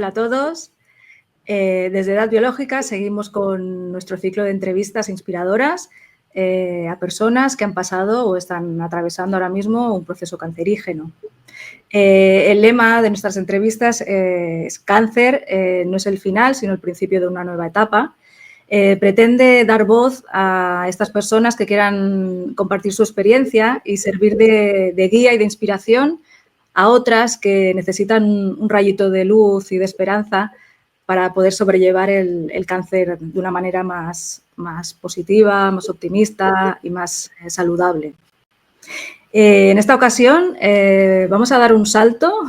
Hola a todos. Desde Edad Biológica seguimos con nuestro ciclo de entrevistas inspiradoras a personas que han pasado o están atravesando ahora mismo un proceso cancerígeno. El lema de nuestras entrevistas es cáncer, no es el final, sino el principio de una nueva etapa. Pretende dar voz a estas personas que quieran compartir su experiencia y servir de guía y de inspiración a otras que necesitan un rayito de luz y de esperanza para poder sobrellevar el cáncer de una manera más positiva, más optimista y más saludable. En esta ocasión vamos a dar un salto,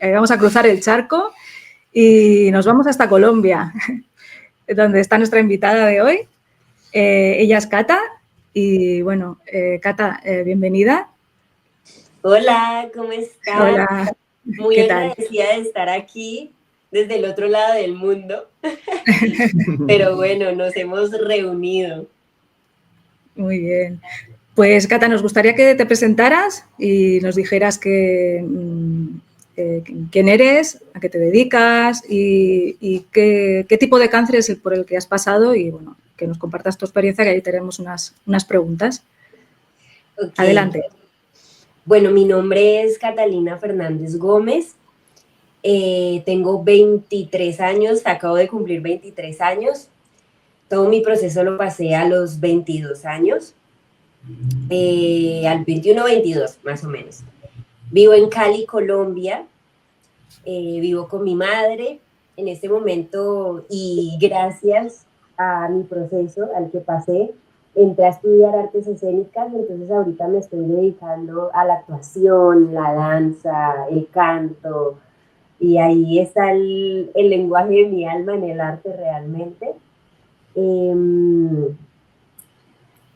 vamos a cruzar el charco y nos vamos hasta Colombia, donde está nuestra invitada de hoy. Ella es Cata y, bueno, Cata, bienvenida. Hola, ¿cómo estás? Hola, muy agradecida de estar aquí desde el otro lado del mundo, pero bueno, nos hemos reunido. Muy bien. Pues, Cata, nos gustaría que te presentaras y nos dijeras quién eres, a qué te dedicas y qué tipo de cáncer es el por el que has pasado y, bueno, que nos compartas tu experiencia, que ahí tenemos unas preguntas. Okay. Adelante. Bueno, mi nombre es Catalina Fernández Gómez, tengo 23 años, acabo de cumplir 23 años, todo mi proceso lo pasé a los 22 años, al 21, 22 más o menos. Vivo en Cali, Colombia, vivo con mi madre en este momento y gracias a mi proceso al que pasé, entré a estudiar artes escénicas, entonces ahorita me estoy dedicando a la actuación, la danza, el canto, y ahí está el lenguaje de mi alma en el arte realmente.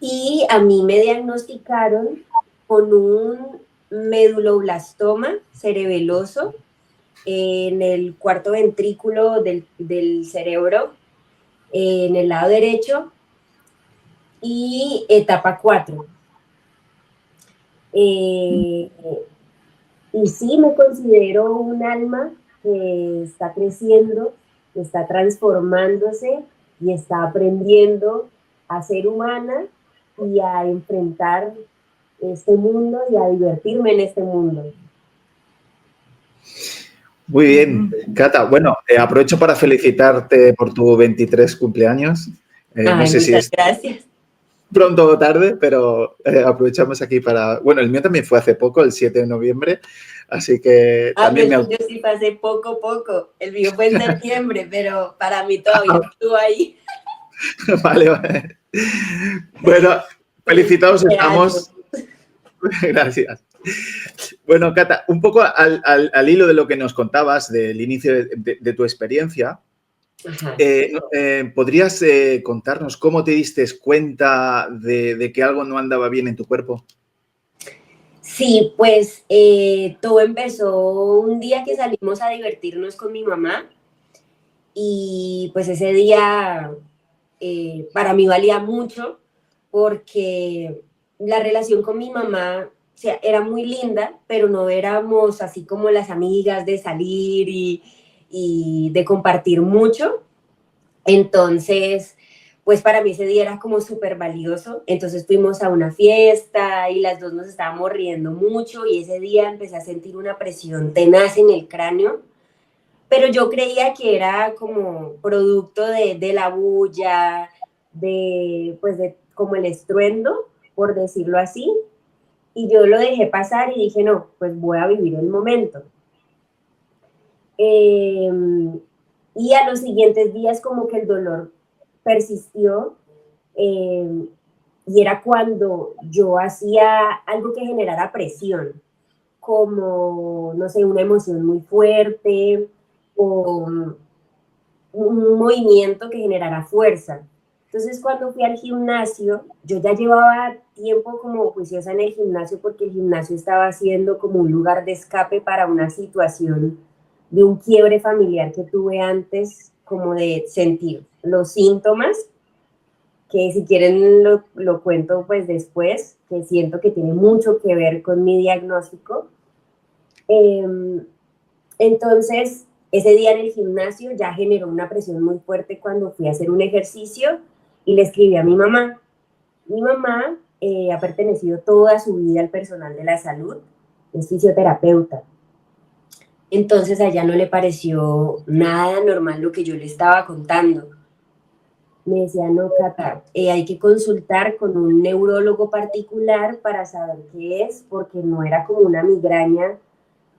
Y a mí me diagnosticaron con un meduloblastoma cerebeloso en el cuarto ventrículo del cerebro, en el lado derecho, y etapa 4. Y sí, me considero un alma que está creciendo, que está transformándose y está aprendiendo a ser humana y a enfrentar este mundo y a divertirme en este mundo. Muy bien, Cata. Bueno, aprovecho para felicitarte por tu 23 cumpleaños. No sé si es gracias. Pronto o tarde, pero aprovechamos aquí para... Bueno, el mío también fue hace poco, el 7 de noviembre, así que también yo sí pasé poco. El mío fue en septiembre, pero para mí todavía estuvo ahí. Vale. Bueno, felicitados estamos. Gracias. Bueno, Cata, un poco al hilo de lo que nos contabas del inicio de tu experiencia, ¿podrías contarnos cómo te diste cuenta de que algo no andaba bien en tu cuerpo? Sí, pues todo empezó un día que salimos a divertirnos con mi mamá y pues ese día para mí valía mucho porque la relación con mi mamá, o sea, era muy linda, pero no éramos así como las amigas de salir y de compartir mucho. Entonces, pues para mí ese día era como súper valioso. Entonces fuimos a una fiesta y las dos nos estábamos riendo mucho y ese día empecé a sentir una presión tenaz en el cráneo, pero yo creía que era como producto de la bulla, pues de como el estruendo, por decirlo así, y yo lo dejé pasar y dije, no, pues voy a vivir el momento. Y a los siguientes días como que el dolor persistió y era cuando yo hacía algo que generara presión, como, no sé, una emoción muy fuerte o un movimiento que generara fuerza. Entonces, cuando fui al gimnasio, yo ya llevaba tiempo como juiciosa en el gimnasio porque el gimnasio estaba siendo como un lugar de escape para una situación de un quiebre familiar que tuve antes, como de sentir los síntomas, que si quieren lo cuento pues después, que siento que tiene mucho que ver con mi diagnóstico. Entonces, Ese día en el gimnasio ya generó una presión muy fuerte cuando fui a hacer un ejercicio y le escribí a mi mamá. Mi mamá ha pertenecido toda su vida al personal de la salud, es fisioterapeuta. Entonces a ella no le pareció nada normal lo que yo le estaba contando. Me decía, no, Cata, hay que consultar con un neurólogo particular para saber qué es, porque no era como una migraña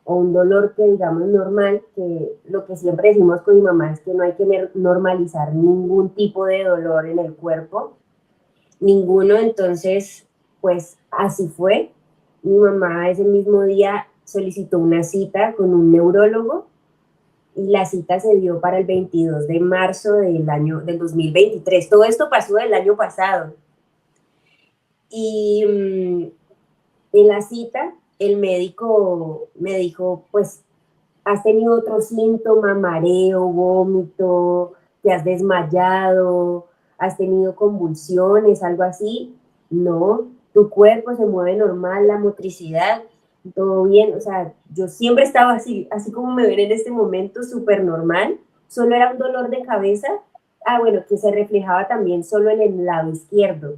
o un dolor que digamos normal, que lo que siempre decimos con mi mamá es que no hay que normalizar ningún tipo de dolor en el cuerpo, ninguno. Entonces, pues así fue. Mi mamá ese mismo día solicitó una cita con un neurólogo y la cita se dio para el 22 de marzo del 2023. Todo esto pasó el año pasado. Y en la cita el médico me dijo, pues, ¿has tenido otro síntoma, mareo, vómito, te has desmayado, has tenido convulsiones, algo así? No, tu cuerpo se mueve normal, la motricidad, todo bien. O sea, yo siempre estaba así, así como me ven en este momento, súper normal. Solo era un dolor de cabeza, bueno, que se reflejaba también solo en el lado izquierdo,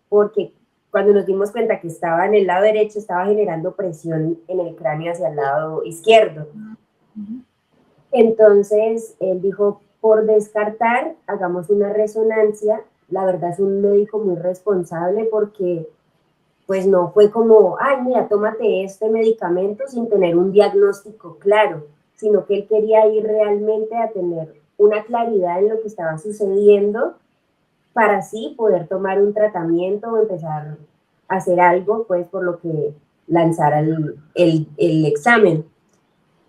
porque cuando nos dimos cuenta que estaba en el lado derecho, estaba generando presión en el cráneo hacia el lado izquierdo. Entonces, él dijo, por descartar, hagamos una resonancia. La verdad es un médico muy responsable porque pues no fue como, ay, mira, tómate este medicamento sin tener un diagnóstico claro, sino que él quería ir realmente a tener una claridad en lo que estaba sucediendo para así poder tomar un tratamiento o empezar a hacer algo, pues por lo que lanzara el examen.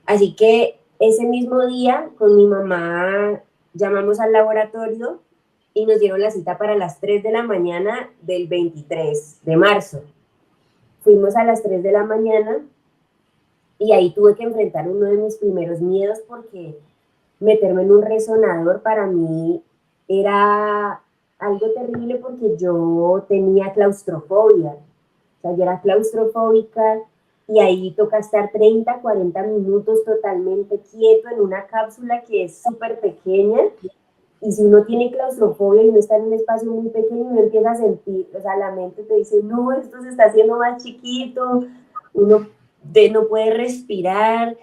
Así que ese mismo día con mi mamá llamamos al laboratorio y nos dieron la cita para las 3 de la mañana del 23 de marzo. Fuimos a las 3 de la mañana y ahí tuve que enfrentar uno de mis primeros miedos porque meterme en un resonador para mí era algo terrible porque yo tenía claustrofobia. O sea, yo era claustrofóbica y ahí toca estar 30, 40 minutos totalmente quieto en una cápsula que es súper pequeña. Y si uno tiene claustrofobia y uno está en un espacio muy pequeño, uno empieza a sentir, o sea, la mente te dice, no, esto se está haciendo más chiquito, uno no puede respirar.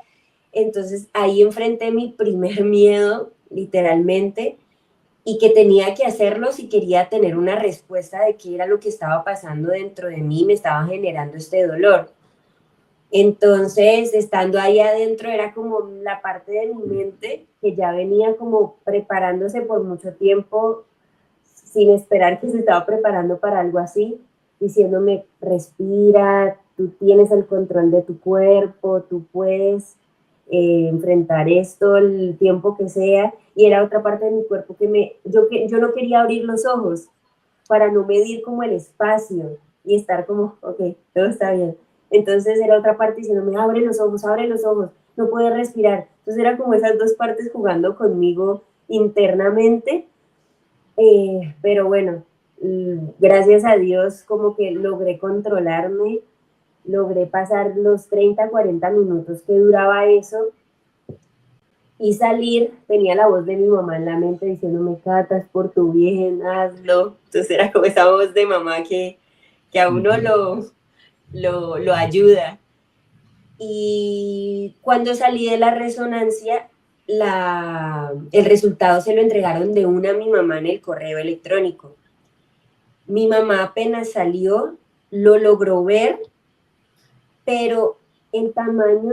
Entonces ahí enfrenté mi primer miedo, literalmente, y que tenía que hacerlo si quería tener una respuesta de qué era lo que estaba pasando dentro de mí, me estaba generando este dolor. Entonces, estando ahí adentro, era como la parte de mi mente que ya venía como preparándose por mucho tiempo, sin esperar que se estaba preparando para algo así, diciéndome, respira, tú tienes el control de tu cuerpo, tú puedes enfrentar esto el tiempo que sea. Y era otra parte de mi cuerpo yo no quería abrir los ojos para no medir como el espacio y estar como, ok, todo está bien. Entonces era otra parte diciéndome, abre los ojos, no puedes respirar. Entonces era como esas dos partes jugando conmigo internamente. Pero bueno, gracias a Dios como que logré controlarme, logré pasar los 30, 40 minutos que duraba eso y salir. Tenía la voz de mi mamá en la mente diciéndome, Cata, es por tu bien, hazlo. Entonces era como esa voz de mamá que a uno lo ayuda. Y cuando salí de la resonancia, el resultado se lo entregaron de una a mi mamá en el correo electrónico. Mi mamá apenas salió, lo logró ver, pero el tamaño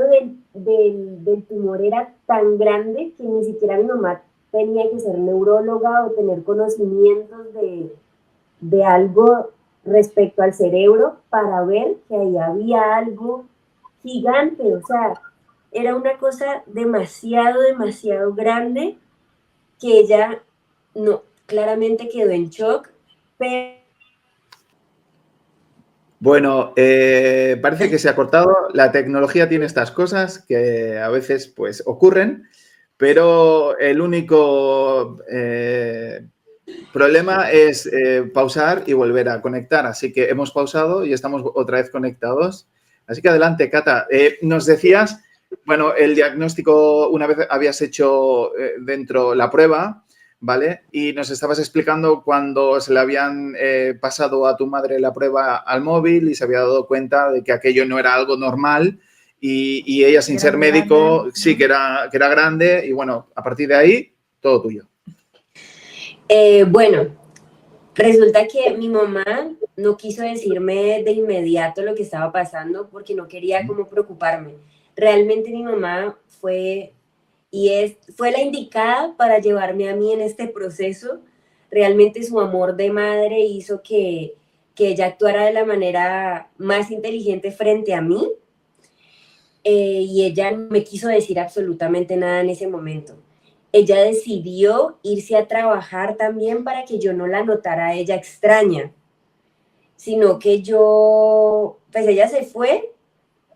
del tumor era tan grande que ni siquiera mi mamá tenía que ser neuróloga o tener conocimientos de algo respecto al cerebro para ver que ahí había algo gigante. O sea, era una cosa demasiado, demasiado grande que ella no, claramente quedó en shock, pero... Bueno, parece que se ha cortado. La tecnología tiene estas cosas que a veces pues ocurren, pero el único problema es pausar y volver a conectar. Así que hemos pausado y estamos otra vez conectados. Así que adelante, Cata. Nos decías bueno, el diagnóstico, una vez habías hecho dentro la prueba, ¿vale? Y nos estabas explicando cuando se le habían pasado a tu madre la prueba al móvil y se había dado cuenta de que aquello no era algo normal y ella, sin ser médico, grande, sí que era grande y, bueno, a partir de ahí, todo tuyo. Bueno, resulta que mi mamá no quiso decirme de inmediato lo que estaba pasando porque no quería como preocuparme. Realmente mi mamá fue la indicada para llevarme a mí en este proceso. Realmente su amor de madre hizo que ella actuara de la manera más inteligente frente a mí, y ella no me quiso decir absolutamente nada en ese momento. Ella decidió irse a trabajar también para que yo no la notara a ella extraña, sino que pues ella se fue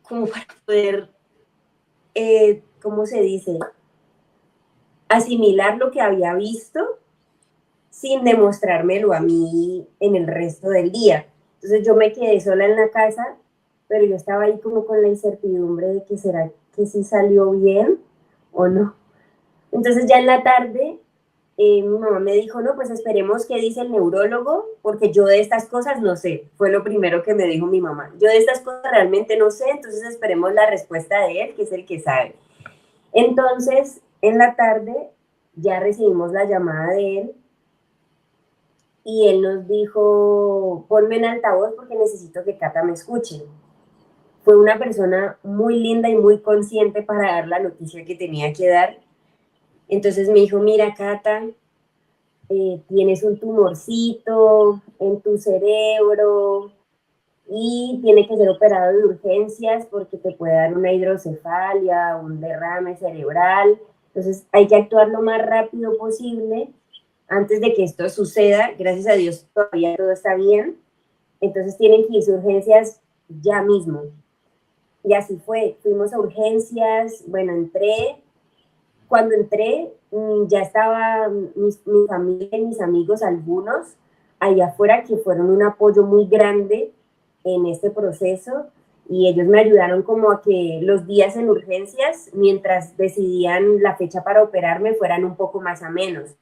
como para poder, ¿cómo se dice?, asimilar lo que había visto sin demostrármelo a mí en el resto del día. Entonces yo me quedé sola en la casa, pero yo estaba ahí como con la incertidumbre de que será que sí salió bien o no. Entonces ya en la tarde mi mamá me dijo, no, pues esperemos qué dice el neurólogo, porque yo de estas cosas no sé. Fue lo primero que me dijo mi mamá. Yo de estas cosas realmente no sé, entonces esperemos la respuesta de él, que es el que sabe. Entonces, en la tarde ya recibimos la llamada de él y él nos dijo, ponme en altavoz porque necesito que Cata me escuche. Fue una persona muy linda y muy consciente para dar la noticia que tenía que dar. Entonces me dijo, mira, Cata, tienes un tumorcito en tu cerebro y tiene que ser operado de urgencias porque te puede dar una hidrocefalia, un derrame cerebral. Entonces hay que actuar lo más rápido posible antes de que esto suceda. Gracias a Dios todavía todo está bien. Entonces tienen que irse a urgencias ya mismo. Y así fue, fuimos a urgencias, bueno, cuando entré ya estaba mi familia y mis amigos, algunos, allá afuera, que fueron un apoyo muy grande en este proceso, y ellos me ayudaron como a que los días en urgencias, mientras decidían la fecha para operarme, fueran un poco más amenos.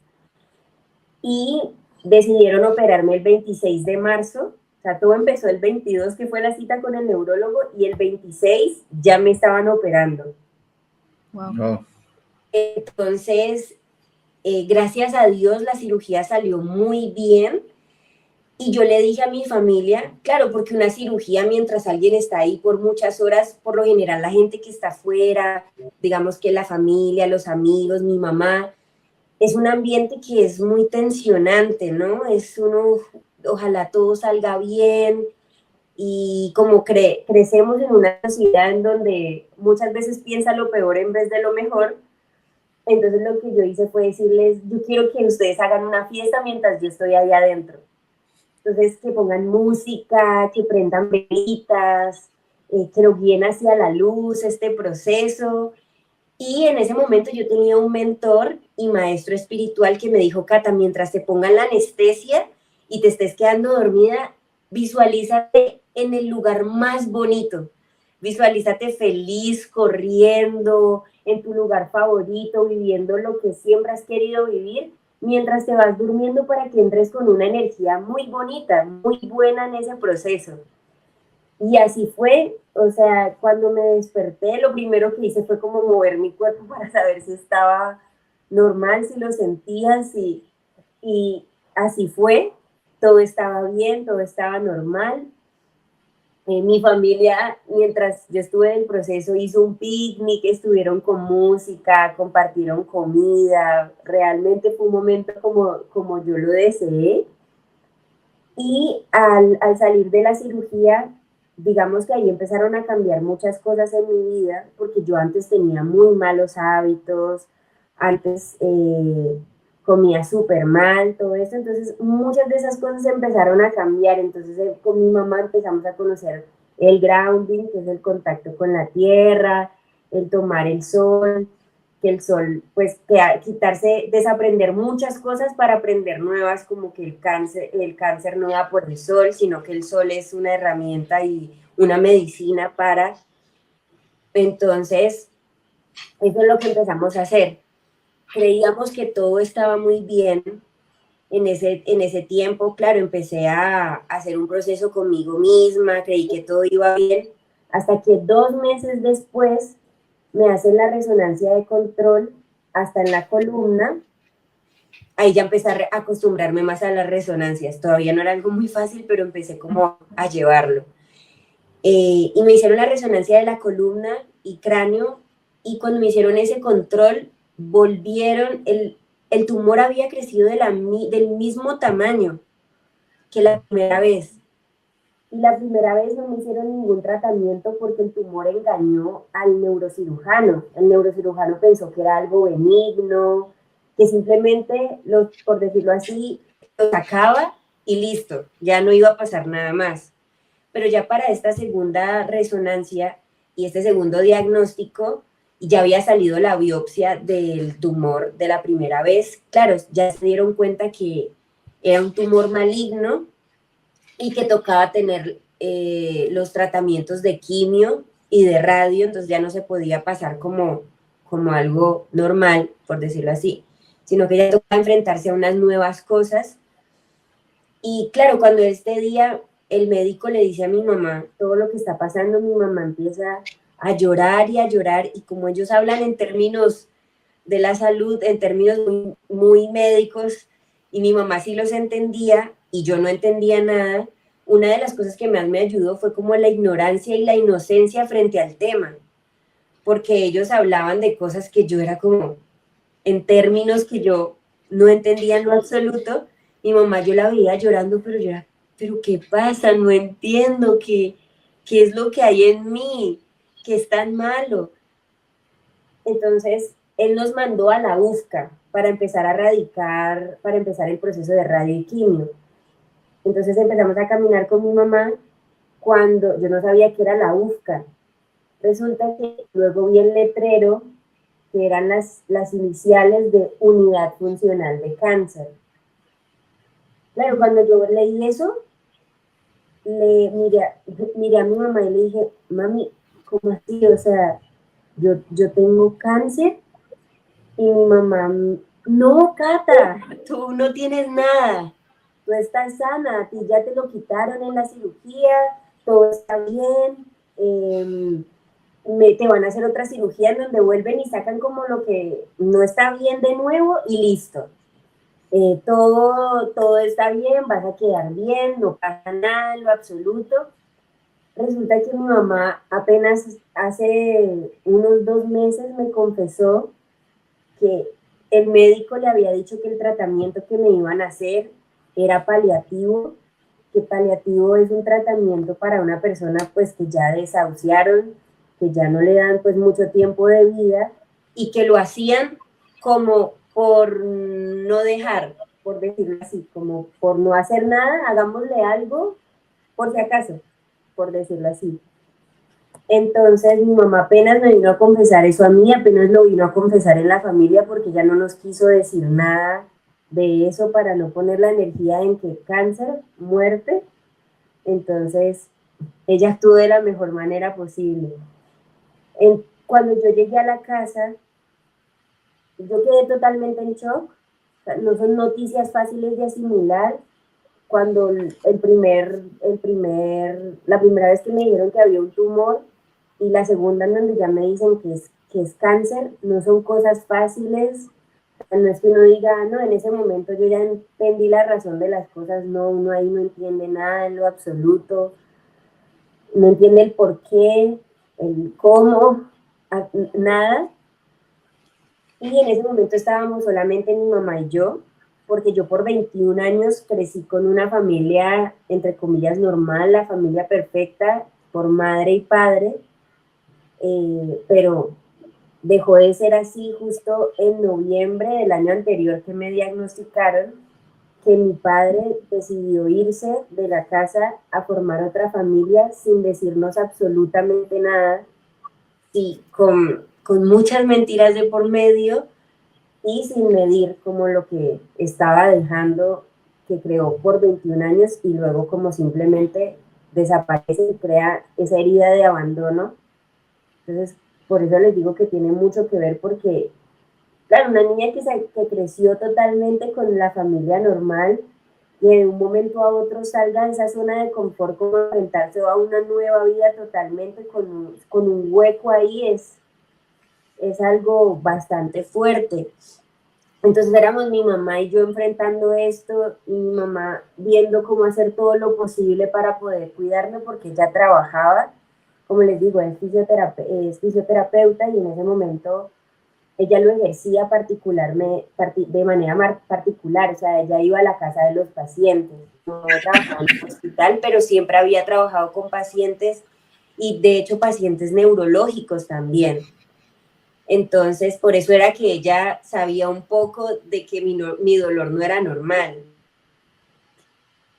Y decidieron operarme el 26 de marzo, o sea, todo empezó el 22, que fue la cita con el neurólogo, y el 26 ya me estaban operando. Wow. Oh. Entonces, gracias a Dios la cirugía salió muy bien, y yo le dije a mi familia, claro, porque una cirugía mientras alguien está ahí por muchas horas, por lo general la gente que está afuera, digamos que la familia, los amigos, mi mamá, es un ambiente que es muy tensionante, ¿no? Ojalá todo salga bien, y como crecemos en una sociedad en donde muchas veces piensa lo peor en vez de lo mejor. Entonces lo que yo hice fue decirles, yo quiero que ustedes hagan una fiesta mientras yo estoy ahí adentro. Entonces que pongan música, que prendan velitas, que lo guíen hacia la luz, este proceso. Y en ese momento yo tenía un mentor y maestro espiritual que me dijo, Cata, mientras te pongan la anestesia y te estés quedando dormida, visualízate en el lugar más bonito. Visualízate feliz, corriendo, en tu lugar favorito, viviendo lo que siempre has querido vivir, mientras te vas durmiendo, para que entres con una energía muy bonita, muy buena en ese proceso. Y así fue, o sea, cuando me desperté, lo primero que hice fue como mover mi cuerpo para saber si estaba normal, si lo sentía, y así fue, todo estaba bien, todo estaba normal. Mi familia, mientras yo estuve en el proceso, hizo un picnic, estuvieron con música, compartieron comida, realmente fue un momento como yo lo deseé. Y al salir de la cirugía, digamos que ahí empezaron a cambiar muchas cosas en mi vida, porque yo antes tenía muy malos hábitos, antes comía súper mal, todo eso. Entonces muchas de esas cosas empezaron a cambiar. Entonces con mi mamá empezamos a conocer el grounding, que es el contacto con la tierra, el tomar el sol, que el sol, pues, quitarse, desaprender muchas cosas para aprender nuevas, como que el cáncer no da por el sol, sino que el sol es una herramienta y una medicina para. Entonces, Eso es lo que empezamos a hacer. Creíamos que todo estaba muy bien en ese tiempo. Claro, empecé a hacer un proceso conmigo misma, creí que todo iba bien, hasta que 2 meses después me hacen la resonancia de control hasta en la columna. Ahí ya empecé a acostumbrarme más a las resonancias. Todavía no era algo muy fácil, pero empecé como a llevarlo. Y me hicieron la resonancia de la columna y cráneo, y cuando me hicieron ese control, volvieron, el tumor había crecido del mismo tamaño que la primera vez. Y la primera vez no me hicieron ningún tratamiento porque el tumor engañó al neurocirujano. El neurocirujano pensó que era algo benigno, que simplemente, por decirlo así, lo sacaba y listo, ya no iba a pasar nada más. Pero ya para esta segunda resonancia y este segundo diagnóstico, ya había salido la biopsia del tumor de la primera vez. Claro, ya se dieron cuenta que era un tumor maligno y que tocaba tener los tratamientos de quimio y de radio, entonces ya no se podía pasar como algo normal, por decirlo así, sino que ya tocaba enfrentarse a unas nuevas cosas. Y claro, cuando este día el médico le dice a mi mamá todo lo que está pasando, mi mamá empieza a llorar, y como ellos hablan en términos de la salud, en términos muy, muy médicos, y mi mamá sí los entendía y yo no entendía nada, una de las cosas que más me ayudó fue como la ignorancia y la inocencia frente al tema, porque ellos hablaban de cosas que yo era como, en términos que yo no entendía en lo absoluto. Mi mamá, yo la veía llorando, pero yo era, pero ¿qué pasa? No entiendo, ¿qué es lo que hay en mí? ¿Qué es tan malo? Entonces, él nos mandó a la UFCA para empezar a radicar, para empezar el proceso de radio y quimio. Entonces empezamos a caminar con mi mamá cuando yo no sabía qué era la UFCA. Resulta que luego vi el letrero que eran las iniciales de Unidad Funcional de Cáncer. Claro, cuando yo leí eso, miré a mi mamá y le dije, mami, ¿cómo así? O sea, yo tengo cáncer. Y mi mamá, no, Cata, tú no tienes nada, tú estás sana, a ti ya te lo quitaron en la cirugía, todo está bien, te van a hacer otra cirugía en donde vuelven y sacan como lo que no está bien de nuevo y listo. Todo está bien, vas a quedar bien, no pasa nada en lo absoluto. Resulta que mi mamá apenas hace unos 2 meses me confesó que el médico le había dicho que el tratamiento que me iban a hacer era paliativo, que paliativo es un tratamiento para una persona pues que ya desahuciaron, que ya no le dan pues mucho tiempo de vida y que lo hacían como por no dejar, por decirlo así, como por no hacer nada, hagámosle algo por si acaso, por decirlo así. Entonces mi mamá apenas me vino a confesar eso a mí, apenas lo vino a confesar en la familia porque ya no nos quiso decir nada de eso para no poner la energía en que cáncer, muerte. Entonces ella actuó de la mejor manera posible. Cuando yo llegué a la casa, yo quedé totalmente en shock. O sea, no son noticias fáciles de asimilar. Cuando la primera vez que me dijeron que había un tumor, y la segunda en donde ya me dicen que es cáncer, no son cosas fáciles. No es que uno diga, no, en ese momento yo ya entendí la razón de las cosas, no, uno ahí no entiende nada en lo absoluto, no entiende el por qué, el cómo, nada. Y en ese momento estábamos solamente mi mamá y yo, porque yo por 21 años crecí con una familia, entre comillas, normal, la familia perfecta, por madre y padre, pero dejó de ser así justo en noviembre del año anterior que me diagnosticaron, que mi padre decidió irse de la casa a formar otra familia sin decirnos absolutamente nada, y con muchas mentiras de por medio y sin medir como lo que estaba dejando, que creó por 21 años y luego como simplemente desaparece y crea esa herida de abandono. Entonces, por eso les digo que tiene mucho que ver porque, claro, una niña que creció totalmente con la familia normal, y de un momento a otro salga de esa zona de confort, como enfrentarse a una nueva vida totalmente con un hueco ahí, es algo bastante fuerte. Entonces éramos mi mamá y yo enfrentando esto, y mi mamá viendo cómo hacer todo lo posible para poder cuidarme porque ella trabajaba, como les digo, es fisioterapeuta y en ese momento ella lo ejercía de manera particular, o sea, ella iba a la casa de los pacientes, no trabajaba en el hospital, pero siempre había trabajado con pacientes y de hecho pacientes neurológicos también. Entonces, por eso era que ella sabía un poco de que mi dolor no era normal.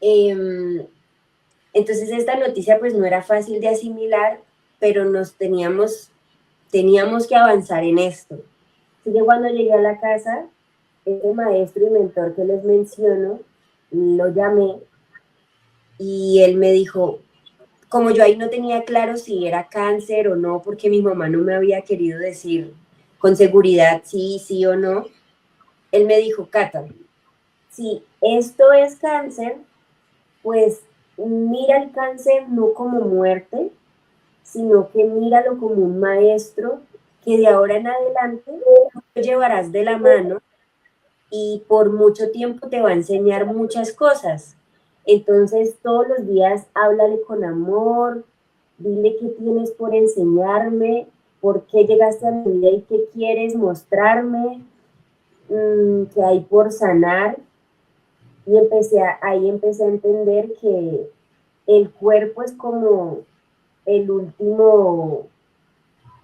Entonces, esta noticia pues no era fácil de asimilar, pero teníamos que avanzar en esto. Así que cuando llegué a la casa, ese maestro y mentor que les menciono, lo llamé y él me dijo, como yo ahí no tenía claro si era cáncer o no, porque mi mamá no me había querido decir con seguridad sí o no, él me dijo, Cata, si esto es cáncer, pues mira el cáncer no como muerte, sino que míralo como un maestro que de ahora en adelante lo llevarás de la mano y por mucho tiempo te va a enseñar muchas cosas. Entonces todos los días háblale con amor, dile qué tienes por enseñarme, por qué llegaste a mi vida y qué quieres mostrarme, qué hay por sanar. Y ahí empecé a entender que el cuerpo es como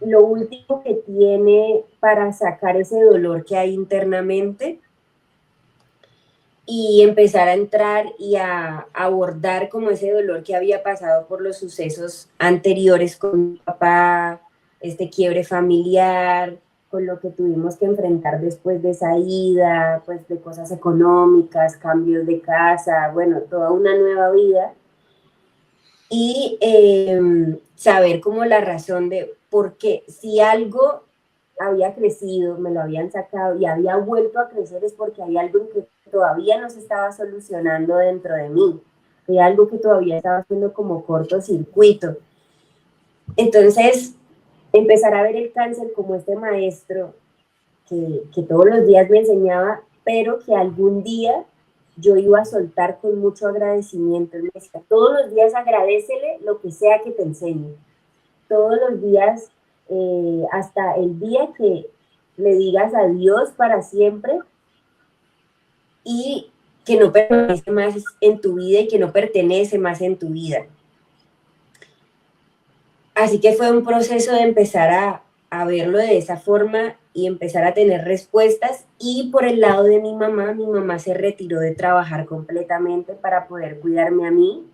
lo último que tiene para sacar ese dolor que hay internamente y empezar a entrar y a abordar como ese dolor que había pasado por los sucesos anteriores con mi papá, este quiebre familiar, con lo que tuvimos que enfrentar después de esa ida, pues de cosas económicas, cambios de casa, bueno, toda una nueva vida. Y saber como la razón de por qué, si algo había crecido, me lo habían sacado y había vuelto a crecer, es porque hay algo que todavía no se estaba solucionando dentro de mí, hay algo que todavía estaba haciendo como cortocircuito. Entonces, empezar a ver el cáncer como este maestro que todos los días me enseñaba, pero que algún día yo iba a soltar con mucho agradecimiento. Él me decía, todos los días agradécele lo que sea que te enseñe. Todos los días, hasta el día que le digas adiós para siempre y que no pertenece más en tu vida y que no pertenece más en tu vida. Así que fue un proceso de empezar a verlo de esa forma y empezar a tener respuestas. Y por el lado de mi mamá se retiró de trabajar completamente para poder cuidarme a mí.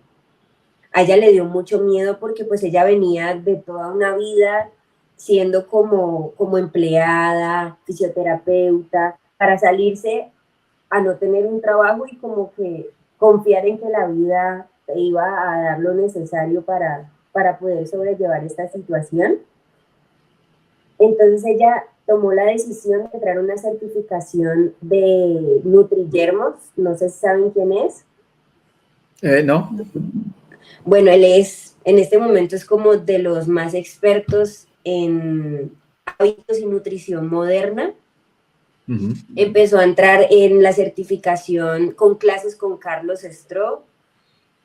A ella le dio mucho miedo porque pues ella venía de toda una vida siendo como empleada, fisioterapeuta, para salirse a no tener un trabajo y como que confiar en que la vida te iba a dar lo necesario para poder sobrellevar esta situación. Entonces ella tomó la decisión de entrar a una certificación de Nutrigermos, no sé si saben quién es. No. Bueno, él en este momento es como de los más expertos en hábitos y nutrición moderna. Uh-huh. Empezó a entrar en la certificación con clases con Carlos Stroh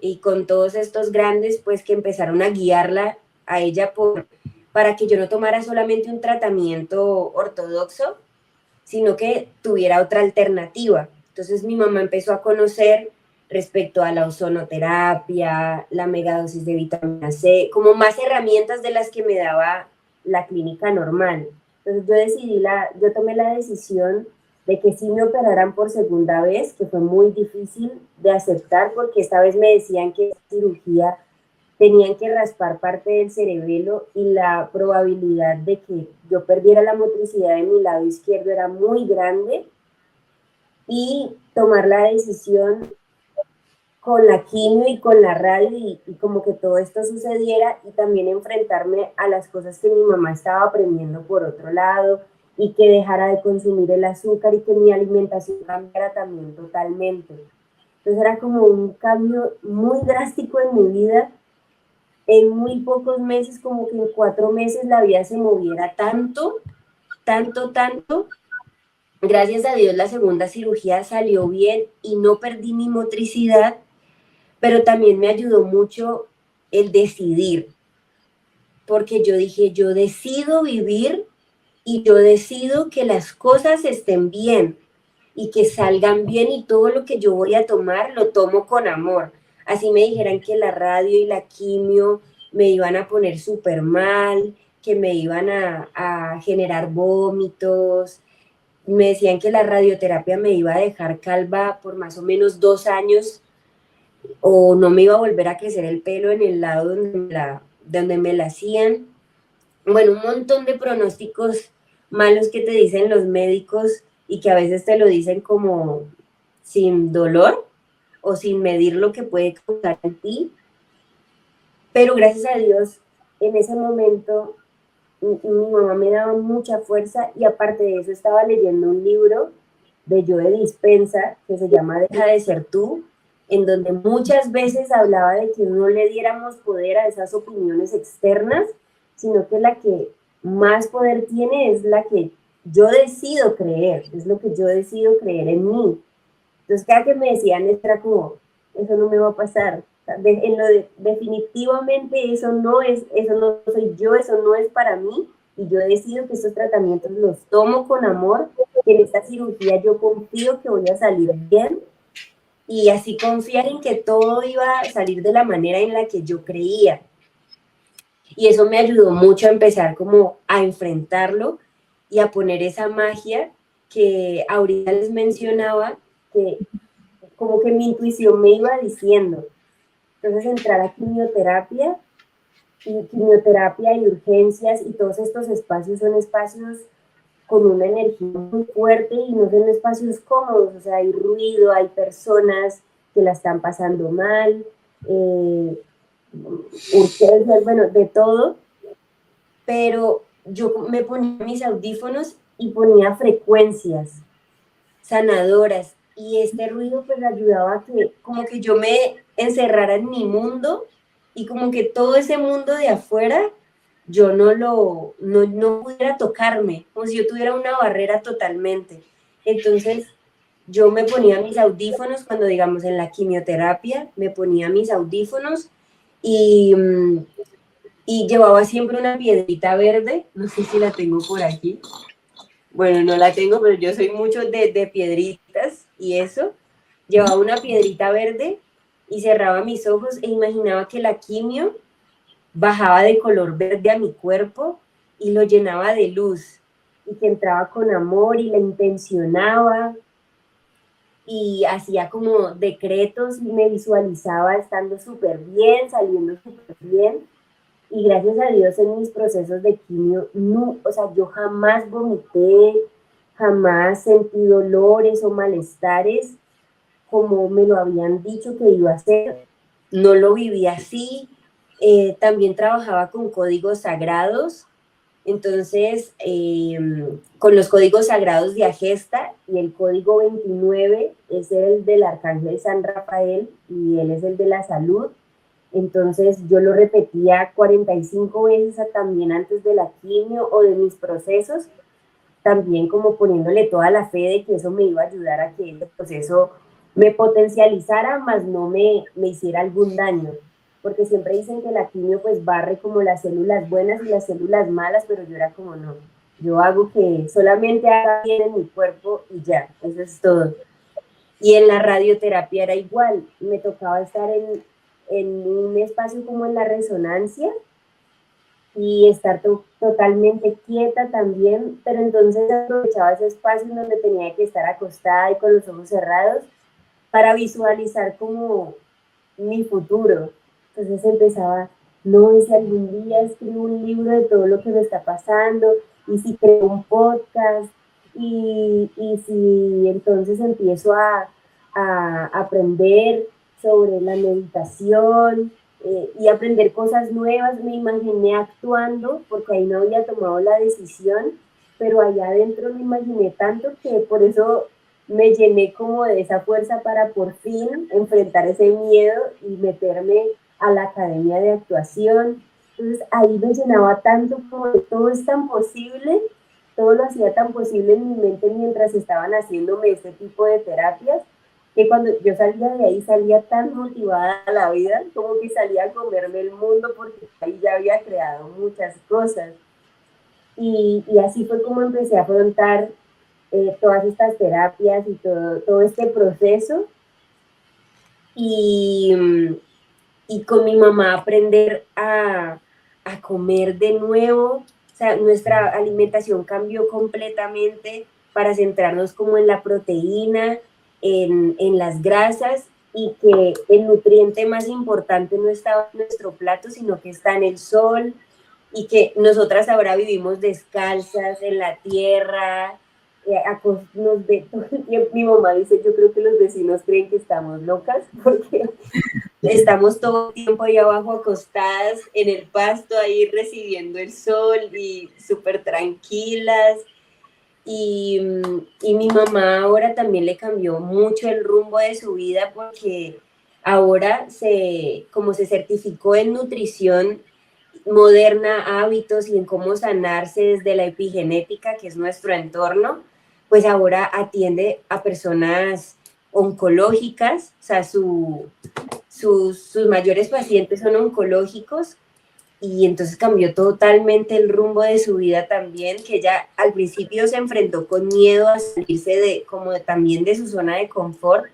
y con todos estos grandes pues que empezaron a guiarla a ella para que yo no tomara solamente un tratamiento ortodoxo, sino que tuviera otra alternativa. Entonces mi mamá empezó a conocer respecto a la ozonoterapia, la megadosis de vitamina C, como más herramientas de las que me daba la clínica normal. Entonces yo tomé la decisión de que sí me operaran por segunda vez, que fue muy difícil de aceptar porque esta vez me decían que cirugía tenían que raspar parte del cerebelo y la probabilidad de que yo perdiera la motricidad de mi lado izquierdo era muy grande y tomar la decisión con la quimio y con la radio y como que todo esto sucediera y también enfrentarme a las cosas que mi mamá estaba aprendiendo por otro lado y que dejara de consumir el azúcar y que mi alimentación cambiara también totalmente. Entonces era como un cambio muy drástico en mi vida. En muy pocos meses, como que en 4 meses la vida se moviera tanto, tanto, tanto. Gracias a Dios la segunda cirugía salió bien y no perdí mi motricidad, pero también me ayudó mucho el decidir, porque yo dije, yo decido vivir y yo decido que las cosas estén bien y que salgan bien y todo lo que yo voy a tomar lo tomo con amor. Así me dijeran que la radio y la quimio me iban a poner súper mal, que me iban a generar vómitos, me decían que la radioterapia me iba a dejar calva por más o menos 2 años o no me iba a volver a crecer el pelo en el lado donde me la hacían. Bueno, un montón de pronósticos malos que te dicen los médicos y que a veces te lo dicen como sin dolor o sin medir lo que puede causar en ti. Pero gracias a Dios, en ese momento mi mamá me daba mucha fuerza y aparte de eso estaba leyendo un libro de Joe Dispenza que se llama Deja de ser tú, en donde muchas veces hablaba de que no le diéramos poder a esas opiniones externas, sino que la que más poder tiene es la que yo decido creer, es lo que yo decido creer en mí. Entonces cada que me decían era como, eso no me va a pasar, definitivamente eso no es, eso no soy yo, eso no es para mí y yo decido que estos tratamientos los tomo con amor, que en esta cirugía yo confío que voy a salir bien y así confiar en que todo iba a salir de la manera en la que yo creía. Y eso me ayudó mucho a empezar como a enfrentarlo y a poner esa magia que ahorita les mencionaba, que como que mi intuición me iba diciendo. Entonces entrar a quimioterapia y urgencias y todos estos espacios son espacios con una energía muy fuerte y no son espacios cómodos, o sea, hay ruido, hay personas que la están pasando mal, urgencias, bueno, de todo, pero yo me ponía mis audífonos y ponía frecuencias sanadoras y este ruido pues ayudaba a que como que yo me encerrara en mi mundo y como que todo ese mundo de afuera yo no pudiera tocarme, como si yo tuviera una barrera totalmente. Entonces yo me ponía mis audífonos cuando digamos en la quimioterapia, me ponía mis audífonos y, y llevaba siempre una piedrita verde, no sé si la tengo por aquí. Bueno, no la tengo, pero yo soy mucho de piedritas y eso. Llevaba una piedrita verde y cerraba mis ojos e imaginaba que la quimio bajaba de color verde a mi cuerpo y lo llenaba de luz y que entraba con amor y la intencionaba y hacía como decretos y me visualizaba estando súper bien, saliendo súper bien. Y gracias a Dios en mis procesos de quimio, no, o sea, yo jamás vomité, jamás sentí dolores o malestares como me lo habían dicho que iba a hacer. No lo viví así. También trabajaba con códigos sagrados. Entonces, con los códigos sagrados de Agesta y el código 29 es el del Arcángel San Rafael y él es el de la salud. Entonces yo lo repetía 45 veces también antes de la quimio o de mis procesos, también como poniéndole toda la fe de que eso me iba a ayudar a que el proceso me potencializara, más no me hiciera algún daño. Porque siempre dicen que la quimio pues barre como las células buenas y las células malas, pero yo era como no, yo hago que solamente haga bien en mi cuerpo y ya, eso es todo. Y en la radioterapia era igual, me tocaba estar en un espacio como en la resonancia y estar totalmente quieta también, pero entonces aprovechaba ese espacio en donde tenía que estar acostada y con los ojos cerrados para visualizar como mi futuro. Entonces empezaba, no, y si algún día escribo un libro de todo lo que me está pasando, y si creo un podcast, y si entonces empiezo a aprender sobre la meditación y aprender cosas nuevas. Me imaginé actuando, porque ahí no había tomado la decisión, pero allá adentro me imaginé tanto que por eso me llené como de esa fuerza para por fin enfrentar ese miedo y meterme a la academia de actuación. Entonces ahí me llenaba tanto como de todo es tan posible, todo lo hacía tan posible en mi mente mientras estaban haciéndome este tipo de terapias, que cuando yo salía de ahí salía tan motivada a la vida, como que salía a comerme el mundo porque ahí ya había creado muchas cosas. Y así fue como empecé a afrontar todas estas terapias y todo este proceso. Y, y con mi mamá aprender a comer de nuevo. O sea, nuestra alimentación cambió completamente para centrarnos como en la proteína, en las grasas, y que el nutriente más importante no está en nuestro plato, sino que está en el sol, y que nosotras ahora vivimos descalzas en la tierra, nos ve todo el tiempo. Mi mamá dice, yo creo que los vecinos creen que estamos locas porque estamos todo el tiempo ahí abajo acostadas en el pasto, ahí recibiendo el sol y súper tranquilas. Y mi mamá ahora también le cambió mucho el rumbo de su vida porque ahora como se certificó en nutrición moderna, hábitos y en cómo sanarse desde la epigenética, que es nuestro entorno, pues ahora atiende a personas oncológicas, o sea, sus mayores pacientes son oncológicos, y entonces cambió totalmente el rumbo de su vida también, que ella al principio se enfrentó con miedo a salirse también de su zona de confort,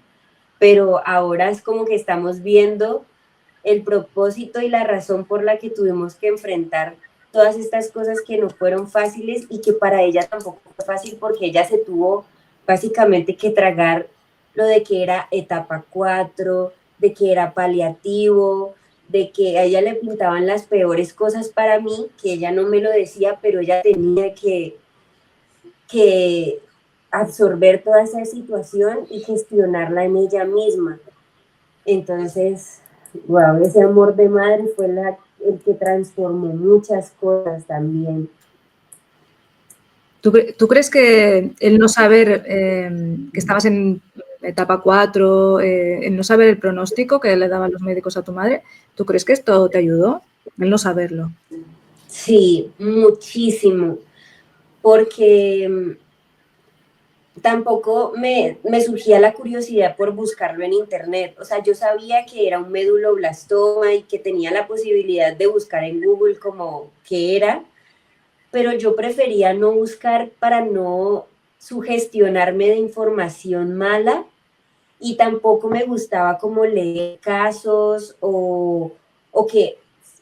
pero ahora es como que estamos viendo el propósito y la razón por la que tuvimos que enfrentar todas estas cosas que no fueron fáciles, y que para ella tampoco fue fácil porque ella se tuvo básicamente que tragar lo de que era etapa 4, de que era paliativo, de que a ella le pintaban las peores cosas para mí, que ella no me lo decía, pero ella tenía que absorber toda esa situación y gestionarla en ella misma. Entonces, wow, ese amor de madre fue el que transformó muchas cosas también. ¿Tú crees que el no saber que estabas en etapa 4, el no saber el pronóstico que le daban los médicos a tu madre, ¿tú crees que esto te ayudó, el no saberlo? Sí, muchísimo, porque tampoco me surgía la curiosidad por buscarlo en internet. O sea, yo sabía que era un meduloblastoma y que tenía la posibilidad de buscar en Google como qué era, pero yo prefería no buscar para no sugestionarme de información mala, y tampoco me gustaba como leer casos o que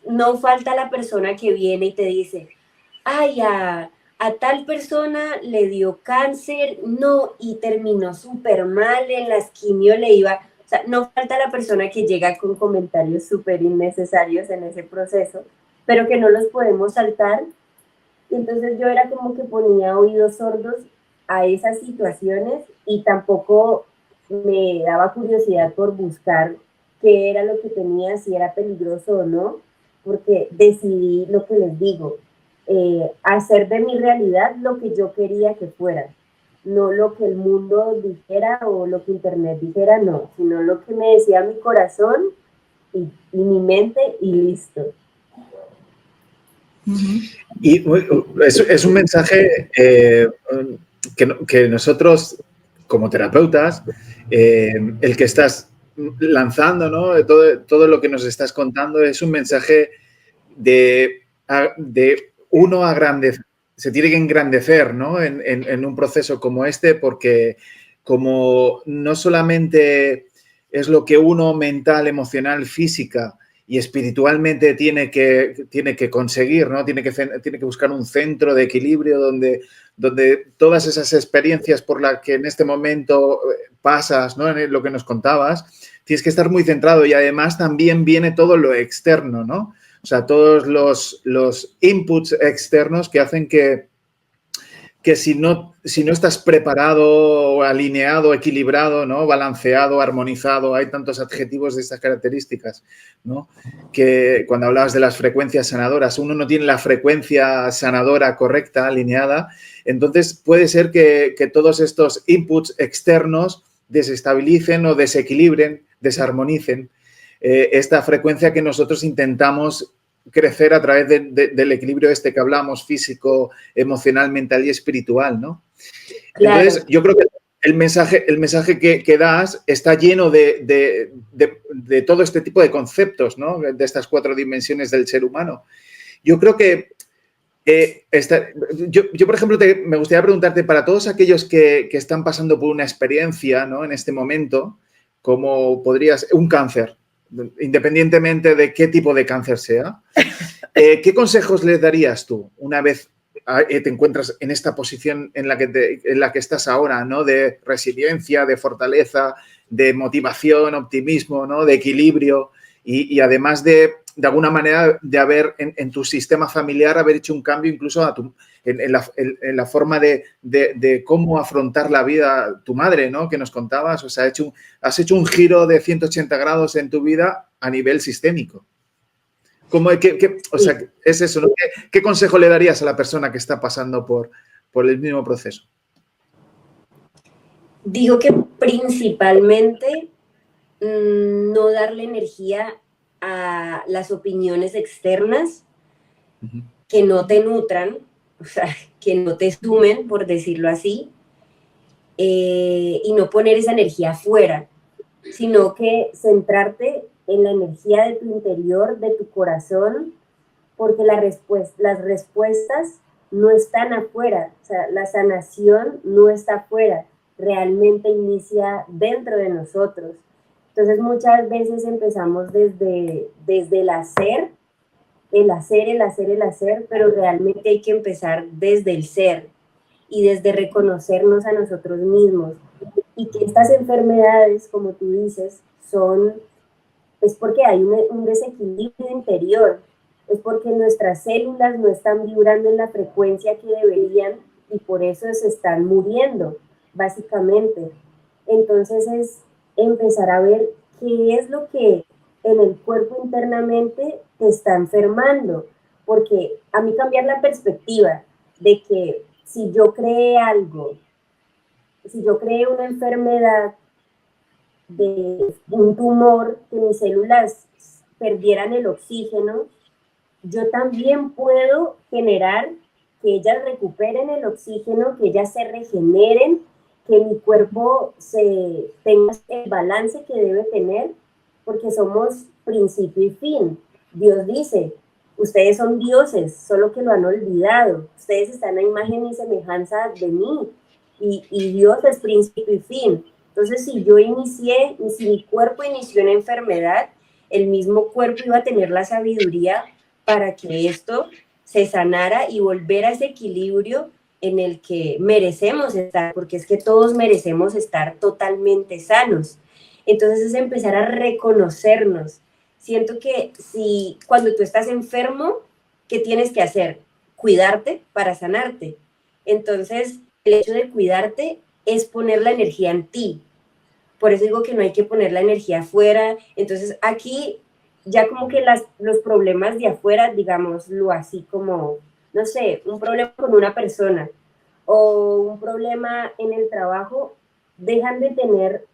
no falta la persona que viene y te dice, ay, a tal persona le dio cáncer, no, y terminó súper mal, en las quimio le iba, o sea, no falta la persona que llega con comentarios súper innecesarios en ese proceso, pero que no los podemos saltar. Y entonces yo era como que ponía oídos sordos a esas situaciones, y tampoco me daba curiosidad por buscar qué era lo que tenía, si era peligroso o no, porque decidí lo que les digo, hacer de mi realidad lo que yo quería que fuera, no lo que el mundo dijera o lo que internet dijera, no, sino lo que me decía mi corazón y mi mente, y listo. Y es un mensaje que nosotros, como terapeutas, el que estás lanzando, ¿no? Todo lo que nos estás contando es un mensaje de uno agrandecer, se tiene que engrandecer, ¿no? En un proceso como este, porque como no solamente es lo que uno mental, emocional, física y espiritualmente tiene que conseguir, ¿no? Tiene que buscar un centro de equilibrio donde todas esas experiencias por las que en este momento pasas, ¿no? En lo que nos contabas, tienes que estar muy centrado, y además también viene todo lo externo, ¿no? O sea, todos los inputs externos que hacen que que si no estás preparado, alineado, equilibrado, ¿no? Balanceado, armonizado, hay tantos adjetivos de estas características, ¿no? Que cuando hablabas de las frecuencias sanadoras, uno no tiene la frecuencia sanadora correcta, alineada, entonces puede ser que todos estos inputs externos desestabilicen o desequilibren, desarmonicen esta frecuencia que nosotros intentamos crecer a través del equilibrio este que hablamos, físico, emocional, mental y espiritual, ¿no? Claro. Entonces, yo creo que el mensaje que das está lleno de todo este tipo de conceptos, ¿no? De estas 4 dimensiones del ser humano. Yo creo que yo, por ejemplo, me gustaría preguntarte, para todos aquellos que están pasando por una experiencia, ¿no? En este momento, como podrías, un cáncer, independientemente de qué tipo de cáncer sea, ¿qué consejos les darías tú una vez te encuentras en esta posición en la que estás ahora, ¿no? De resiliencia, de fortaleza, de motivación, optimismo, ¿no? De equilibrio y además de alguna manera de haber en tu sistema familiar haber hecho un cambio incluso en la forma de cómo afrontar la vida, tu madre, ¿no? Que nos contabas, o sea, has hecho un giro de 180 grados en tu vida a nivel sistémico. O sea, es eso, ¿no? ¿Qué consejo le darías a la persona que está pasando por el mismo proceso? Digo que principalmente no darle energía a las opiniones externas que no te nutran, o sea, que no te sumen, por decirlo así, y no poner esa energía afuera, sino que centrarte en la energía de tu interior, de tu corazón, porque las respuestas no están afuera, o sea, la sanación no está afuera, realmente inicia dentro de nosotros. Entonces muchas veces empezamos desde el hacer, pero realmente hay que empezar desde el ser y desde reconocernos a nosotros mismos. Y que estas enfermedades, como tú dices, es porque hay un desequilibrio interior, es porque nuestras células no están vibrando en la frecuencia que deberían y por eso se están muriendo, básicamente. Entonces es empezar a ver qué es lo que en el cuerpo internamente te está enfermando, porque a mí cambiar la perspectiva de que si yo creé algo, si yo creé una enfermedad de un tumor, que mis células perdieran el oxígeno, yo también puedo generar que ellas recuperen el oxígeno, que ellas se regeneren, que mi cuerpo tenga el balance que debe tener, porque somos principio y fin. Dios dice, ustedes son dioses, solo que lo han olvidado. Ustedes están a imagen y semejanza de mí, y Dios es principio y fin. Entonces, si mi cuerpo inició una enfermedad, el mismo cuerpo iba a tener la sabiduría para que esto se sanara y volver a ese equilibrio en el que merecemos estar, porque es que todos merecemos estar totalmente sanos. Entonces es empezar a reconocernos. Siento que cuando tú estás enfermo, ¿qué tienes que hacer? Cuidarte para sanarte. Entonces, el hecho de cuidarte es poner la energía en ti. Por eso digo que no hay que poner la energía afuera. Entonces, aquí ya como que los problemas de afuera, digámoslo así como, no sé, un problema con una persona o un problema en el trabajo, dejan de tener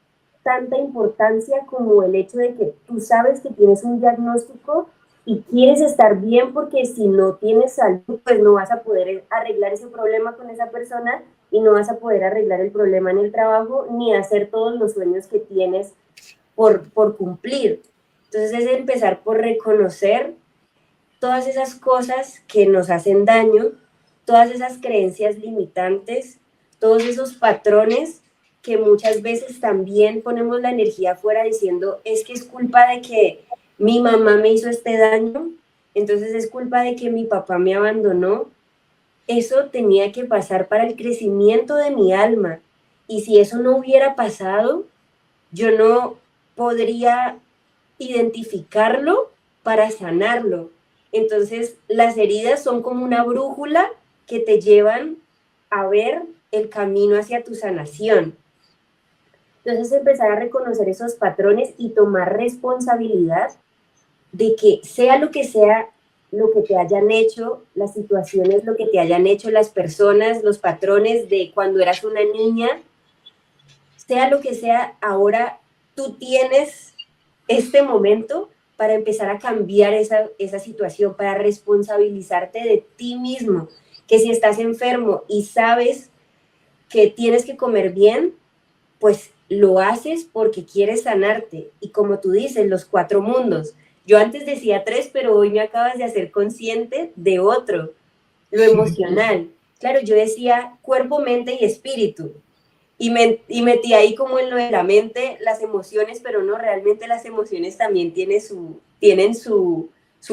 tanta importancia como el hecho de que tú sabes que tienes un diagnóstico y quieres estar bien, porque si no tienes salud, pues no vas a poder arreglar ese problema con esa persona y no vas a poder arreglar el problema en el trabajo ni hacer todos los sueños que tienes por cumplir. Entonces es empezar por reconocer todas esas cosas que nos hacen daño, todas esas creencias limitantes, todos esos patrones que muchas veces también ponemos la energía afuera diciendo, es que es culpa de que mi mamá me hizo este daño, entonces es culpa de que mi papá me abandonó. Eso tenía que pasar para el crecimiento de mi alma. Y si eso no hubiera pasado, yo no podría identificarlo para sanarlo. Entonces, las heridas son como una brújula que te llevan a ver el camino hacia tu sanación. Entonces empezar a reconocer esos patrones y tomar responsabilidad de que sea lo que te hayan hecho, las situaciones, lo que te hayan hecho las personas, los patrones de cuando eras una niña, sea lo que sea, ahora tú tienes este momento para empezar a cambiar esa situación, para responsabilizarte de ti mismo, que si estás enfermo y sabes que tienes que comer bien, pues lo haces porque quieres sanarte. Y como tú dices, los 4 mundos. Yo antes decía 3, pero hoy me acabas de hacer consciente de otro, lo emocional. Claro, yo decía cuerpo, mente y espíritu. Y metí ahí como en lo de la mente las emociones, pero no, realmente las emociones también tienen su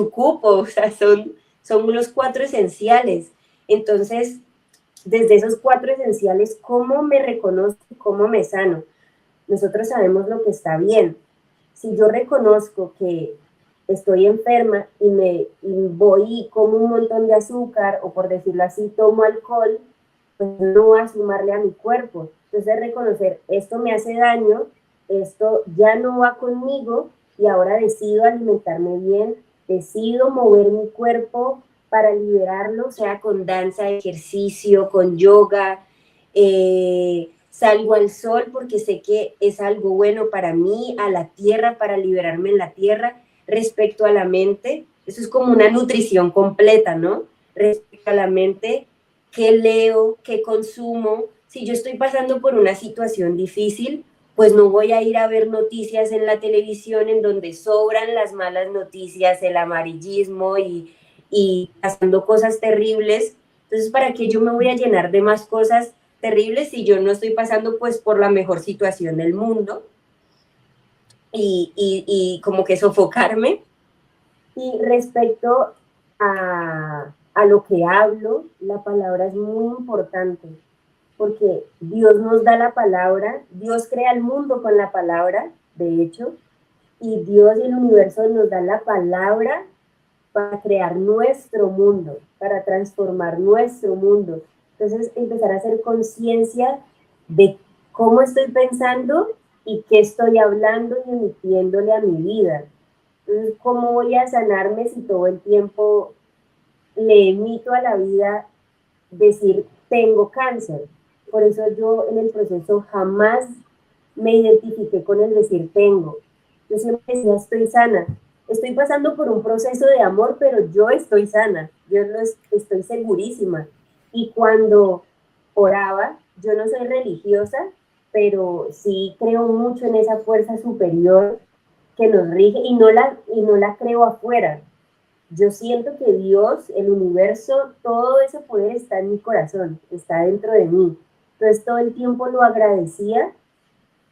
cupo, o sea, son los 4 esenciales. Entonces, desde esos 4 esenciales, ¿cómo me reconozco? ¿Cómo me sano? Nosotros sabemos lo que está bien. Si yo reconozco que estoy enferma y voy y como un montón de azúcar, o por decirlo así, tomo alcohol, pues no voy a sumarle a mi cuerpo. Entonces reconocer, esto me hace daño, esto ya no va conmigo y ahora decido alimentarme bien, decido mover mi cuerpo para liberarlo, sea con danza, ejercicio, con yoga, salgo al sol porque sé que es algo bueno para mí, a la tierra, para liberarme en la tierra. Respecto a la mente, eso es como una nutrición completa, ¿no? Respecto a la mente, ¿qué leo? ¿Qué consumo? Si yo estoy pasando por una situación difícil, pues no voy a ir a ver noticias en la televisión en donde sobran las malas noticias, el amarillismo y pasando cosas terribles. Entonces, ¿para qué yo me voy a llenar de más cosas terribles si yo no estoy pasando pues por la mejor situación del mundo? Y como que sofocarme. Y respecto a lo que hablo, la palabra es muy importante, porque Dios nos da la palabra, Dios crea el mundo con la palabra, de hecho, y Dios y el universo nos da la palabra para crear nuestro mundo, para transformar nuestro mundo. Entonces, empezar a hacer conciencia de cómo estoy pensando y qué estoy hablando y emitiéndole a mi vida. Entonces, ¿cómo voy a sanarme si todo el tiempo le emito a la vida decir tengo cáncer? Por eso yo en el proceso jamás me identifiqué con el decir tengo. Yo siempre decía estoy sana. Estoy pasando por un proceso de amor, pero yo estoy sana. Yo estoy segurísima. Y cuando oraba, yo no soy religiosa, pero sí creo mucho en esa fuerza superior que nos rige y no la creo afuera. Yo siento que Dios, el universo, todo ese poder está en mi corazón, está dentro de mí. Entonces todo el tiempo lo agradecía.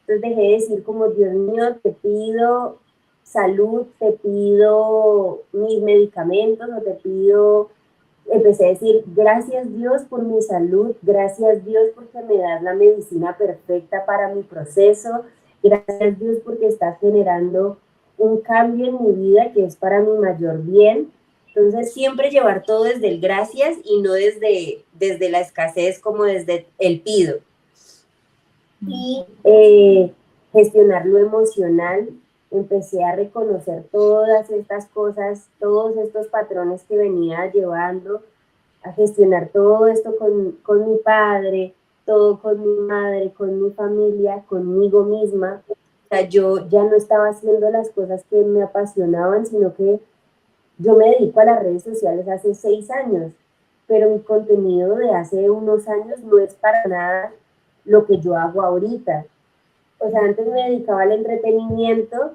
Entonces dejé de decir como, Dios mío, te pido salud, te pido mis medicamentos, o te pido, empecé a decir, gracias Dios por mi salud, gracias Dios porque me das la medicina perfecta para mi proceso, gracias Dios porque estás generando un cambio en mi vida que es para mi mayor bien. Entonces siempre llevar todo desde el gracias y no desde la escasez, como desde el pido. Y gestionar lo emocional, empecé a reconocer todas estas cosas, todos estos patrones que venía llevando, a gestionar todo esto con mi padre, todo con mi madre, con mi familia, conmigo misma. O sea, yo ya no estaba haciendo las cosas que me apasionaban, sino que yo me dedico a las redes sociales hace 6 años, pero mi contenido de hace unos años no es para nada lo que yo hago ahorita. O sea, antes me dedicaba al entretenimiento,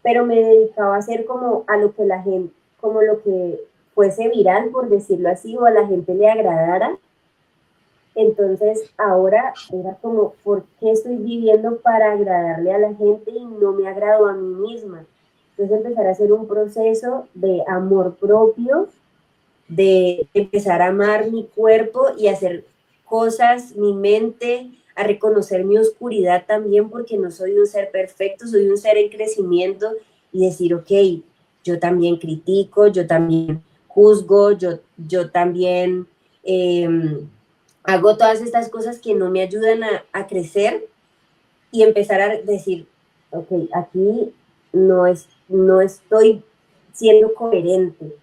pero me dedicaba a hacer como a lo que la gente, como lo que fuese viral, por decirlo así, o a la gente le agradara. Entonces ahora era como, ¿por qué estoy viviendo para agradarle a la gente y no me agrado a mí misma? Entonces empezar a hacer un proceso de amor propio, de empezar a amar mi cuerpo y hacer cosas, mi mente, a reconocer mi oscuridad también, porque no soy un ser perfecto, soy un ser en crecimiento, y decir, ok, yo también critico, yo también juzgo, yo también hago todas estas cosas que no me ayudan a crecer y empezar a decir, ok, aquí no estoy siendo coherente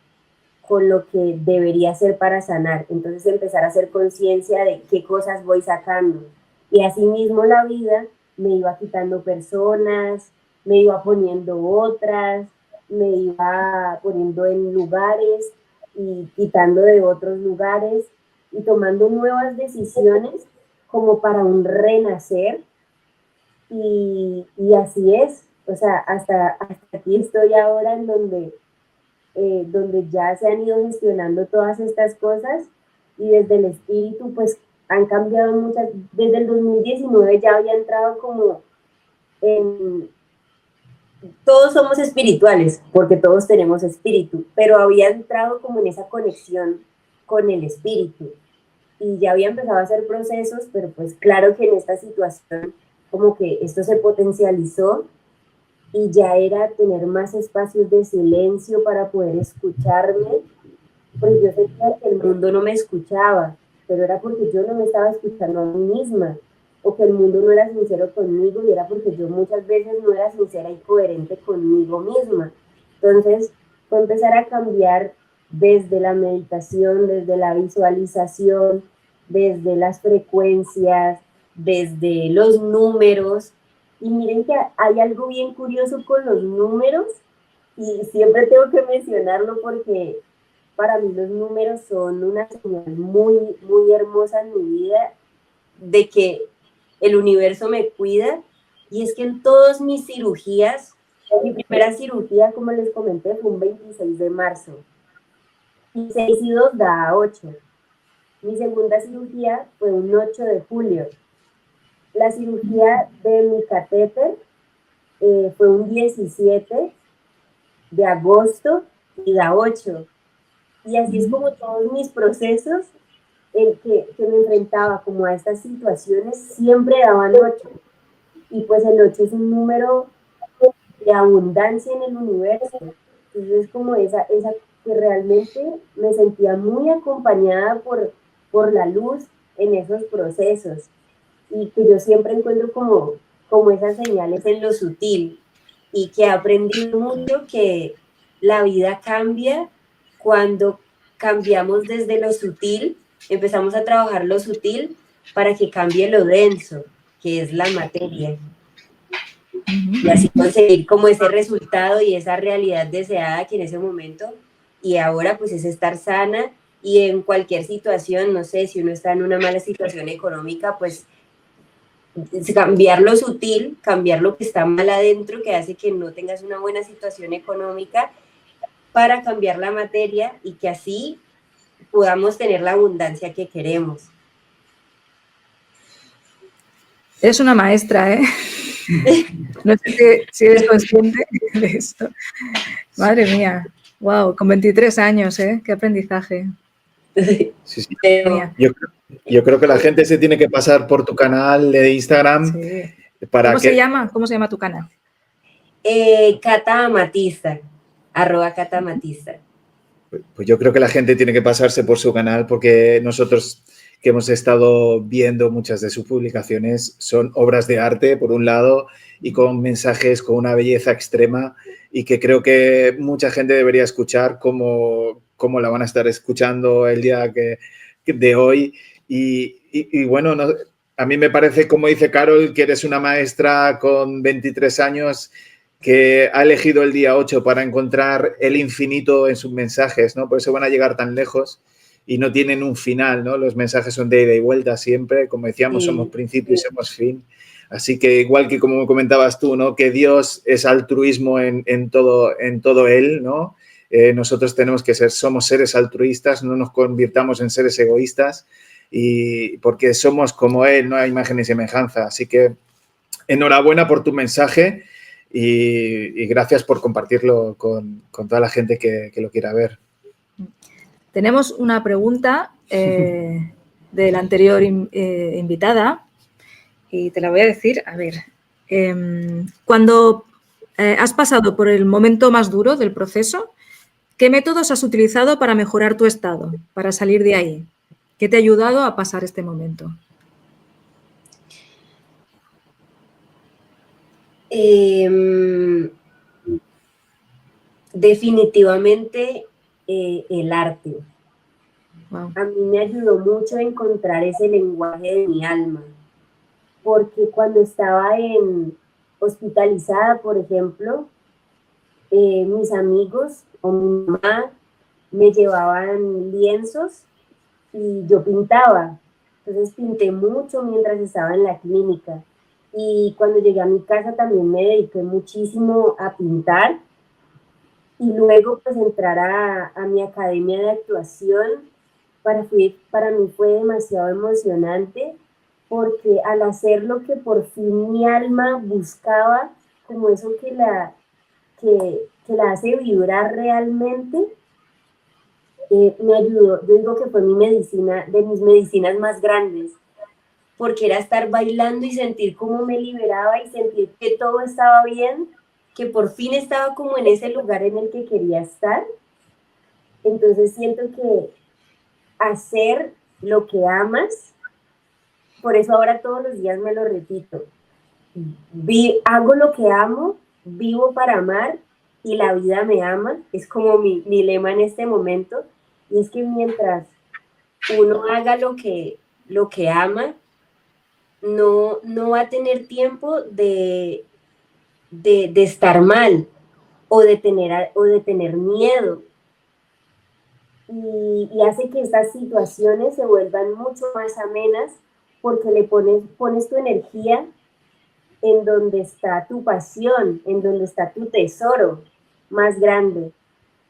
con lo que debería hacer para sanar. Entonces empezar a hacer conciencia de qué cosas voy sacando. Y así mismo la vida me iba quitando personas, me iba poniendo otras, me iba poniendo en lugares y quitando de otros lugares y tomando nuevas decisiones como para un renacer. Y así es, o sea, hasta aquí estoy ahora en donde ya se han ido gestionando todas estas cosas y desde el espíritu pues han cambiado muchas, desde el 2019 ya había entrado como en, todos somos espirituales porque todos tenemos espíritu, pero había entrado como en esa conexión con el espíritu y ya había empezado a hacer procesos, pero pues claro que en esta situación como que esto se potencializó y ya era tener más espacios de silencio para poder escucharme, pues yo sentía que el mundo no me escuchaba, pero era porque yo no me estaba escuchando a mí misma, o que el mundo no era sincero conmigo y era porque yo muchas veces no era sincera y coherente conmigo misma. Entonces fue empezar a cambiar desde la meditación, desde la visualización, desde las frecuencias, desde los números. Y miren que hay algo bien curioso con los números y siempre tengo que mencionarlo porque para mí los números son una señal muy, muy hermosa en mi vida de que el universo me cuida y es que en todas mis cirugías, mi primera cirugía, como les comenté, fue un 26 de marzo y 6 y 2 da 8. Mi segunda cirugía fue un 8 de julio. La cirugía de mi catéter fue un 17 de agosto y da 8. Y así es como todos mis procesos en que me enfrentaba como a estas situaciones siempre daban 8. Y pues el 8 es un número de abundancia en el universo. Entonces es como esa que realmente me sentía muy acompañada por la luz en esos procesos. Y que yo siempre encuentro como esas señales en lo sutil. Y que he aprendido mucho que la vida cambia cuando cambiamos desde lo sutil, empezamos a trabajar lo sutil para que cambie lo denso, que es la materia. Y así conseguir como ese resultado y esa realidad deseada que en ese momento y ahora pues es estar sana y en cualquier situación, no sé, si uno está en una mala situación económica, pues cambiar lo sutil, cambiar lo que está mal adentro, que hace que no tengas una buena situación económica, para cambiar la materia y que así podamos tener la abundancia que queremos. Eres una maestra, ¿eh? No sé si eres consciente de esto. Madre mía, wow, con 23 años, ¿eh? Qué aprendizaje. Sí, sí. Yo creo que la gente se tiene que pasar por tu canal de Instagram. Sí. Para ¿Cómo se llama? ¿Cómo se llama tu canal? Cata Amatista, @Cata Amatista. Pues yo creo que la gente tiene que pasarse por su canal porque nosotros que hemos estado viendo muchas de sus publicaciones son obras de arte, por un lado, y con mensajes con una belleza extrema y que creo que mucha gente debería escuchar como la van a estar escuchando el día de hoy. Y bueno, no, a mí me parece, como dice Carol, que eres una maestra con 23 años que ha elegido el día 8 para encontrar el infinito en sus mensajes, ¿no? Por eso van a llegar tan lejos y no tienen un final, ¿no? Los mensajes son de ida y vuelta siempre, como decíamos, somos principio y somos fin. Así que igual que como comentabas tú, ¿no? Que Dios es altruismo en todo Él, ¿no? Nosotros tenemos que somos seres altruistas, no nos convirtamos en seres egoístas y porque somos como Él, ¿no? A imagen y semejanza. Así que enhorabuena por tu mensaje. Y gracias por compartirlo con toda la gente que lo quiera ver. Tenemos una pregunta de la anterior invitada y te la voy a decir. A ver, cuando has pasado por el momento más duro del proceso, ¿qué métodos has utilizado para mejorar tu estado, para salir de ahí? ¿Qué te ha ayudado a pasar este momento? Definitivamente el arte. Wow. A mí me ayudó mucho a encontrar ese lenguaje de mi alma, porque cuando estaba hospitalizada, por ejemplo, mis amigos o mi mamá me llevaban lienzos y yo pintaba. Entonces pinté mucho mientras estaba en la clínica. Y cuando llegué a mi casa también me dediqué muchísimo a pintar. Y luego pues entrar a mi academia de actuación para mí fue demasiado emocionante porque al hacer lo que por fin mi alma buscaba, como eso que la hace vibrar realmente, me ayudó. Yo digo que fue mi medicina, de mis medicinas más grandes, porque era estar bailando y sentir cómo me liberaba y sentir que todo estaba bien, que por fin estaba como en ese lugar en el que quería estar. Entonces siento que hacer lo que amas, por eso ahora todos los días me lo repito, hago lo que amo, vivo para amar y la vida me ama, es como mi lema en este momento, y es que mientras uno haga lo que ama, no va a tener tiempo de estar mal o de tener miedo. Y hace que estas situaciones se vuelvan mucho más amenas porque pones tu energía en donde está tu pasión, en donde está tu tesoro más grande.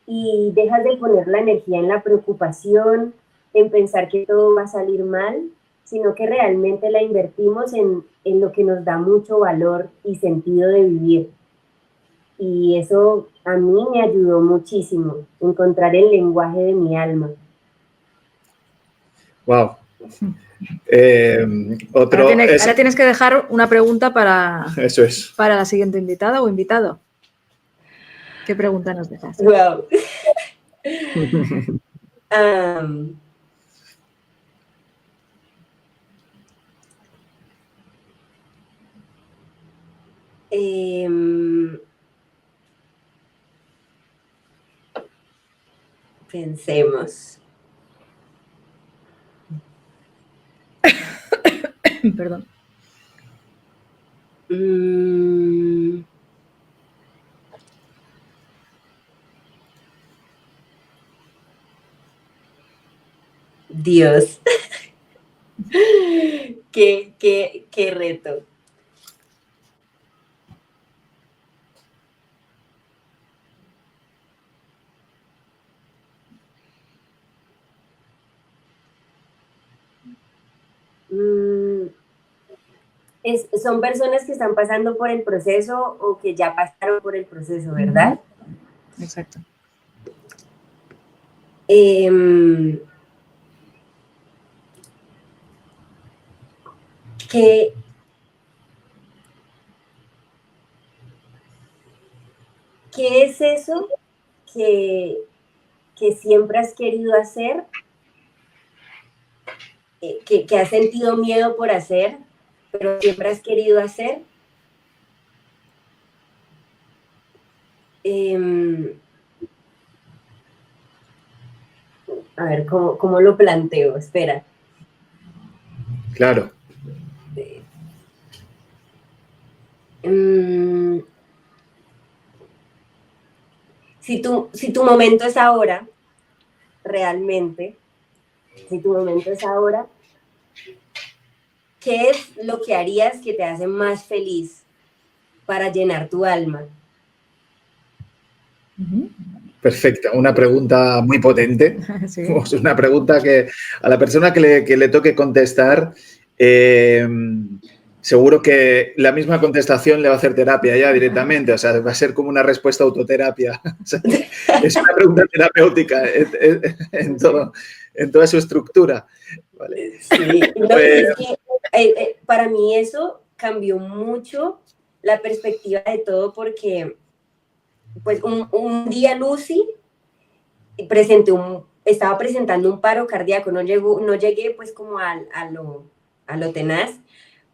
Y dejas de poner la energía en la preocupación, en pensar que todo va a salir mal, sino que realmente la invertimos en lo que nos da mucho valor y sentido de vivir. Y eso a mí me ayudó muchísimo, encontrar el lenguaje de mi alma. Wow. Ahora tienes que dejar una pregunta para, eso es. Para la siguiente invitada o invitado. ¿Qué pregunta nos dejas? Wow. Pensemos. Perdón. Dios. qué reto. Son personas que están pasando por el proceso o que ya pasaron por el proceso, ¿verdad? Exacto. ¿Qué es eso que siempre has querido hacer, que has sentido miedo por hacer, pero siempre has querido hacer? A ver, ¿cómo lo planteo? Espera. Claro. Si tu momento es ahora, realmente, si tu momento es ahora, ¿qué es lo que harías que te hace más feliz para llenar tu alma? Perfecto, una pregunta muy potente. Sí. Una pregunta que a la persona que le toque contestar, seguro que la misma contestación le va a hacer terapia ya directamente, o sea, va a ser como una respuesta autoterapia. O sea, es una pregunta terapéutica en toda su estructura. Vale. Sí, es que, para mí eso cambió mucho la perspectiva de todo porque pues un día Lucy presenté estaba presentando un paro cardíaco, no llegué pues como a lo tenaz,